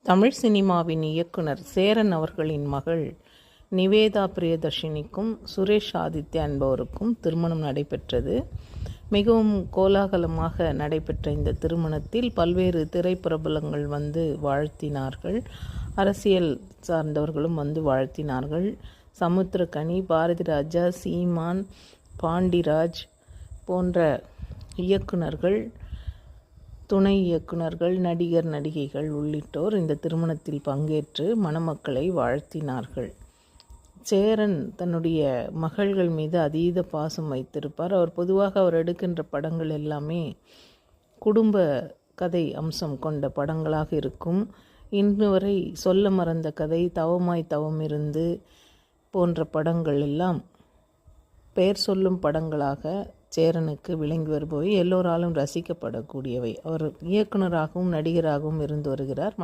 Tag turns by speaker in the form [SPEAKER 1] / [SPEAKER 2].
[SPEAKER 1] தமிழ் சினிமாவின் இயக்குனர் சேரன் அவர்களின் மகள் நிவேதா பிரியதர்ஷினிக்கும் சுரேஷ் ஆதித்யா என்பவருக்கும் திருமணம் நடைபெற்றது. மிகவும் கோலாகலமாக நடைபெற்ற இந்த திருமணத்தில் பல்வேறு திரைப்பிரபலங்கள் வந்து வாழ்த்தினார்கள். அரசியல் சார்ந்தவர்களும் வந்து வாழ்த்தினார்கள். சமுத்திரக்கனி, பாரதி ராஜா, சீமான், பாண்டிராஜ் போன்ற இயக்குனர்கள், துணை இயக்குனர்கள், நடிகர் நடிகைகள் உள்ளிட்டோர் இந்த திருமணத்தில் பங்கேற்று மணமக்களை வாழ்த்தினார்கள். சேரன் தன்னுடைய மகள்கள் மீது அதீத பாசம் வைத்திருப்பார். அவர் எடுக்கின்ற படங்கள் எல்லாமே குடும்ப கதை அம்சம் கொண்ட படங்களாக இருக்கும். இன்று வரை சொல்ல மறந்த கதை, தவமாய் தவம் இருந்து போன்ற படங்கள் எல்லாம் பெயர் சொல்லும் படங்களாக சேரனுக்கு விளங்கி வருபவை, எல்லோராலும் ரசிக்கப்படக்கூடியவை. அவர் இயக்குனராகவும் நடிகராகவும் இருந்து வருகிறார்.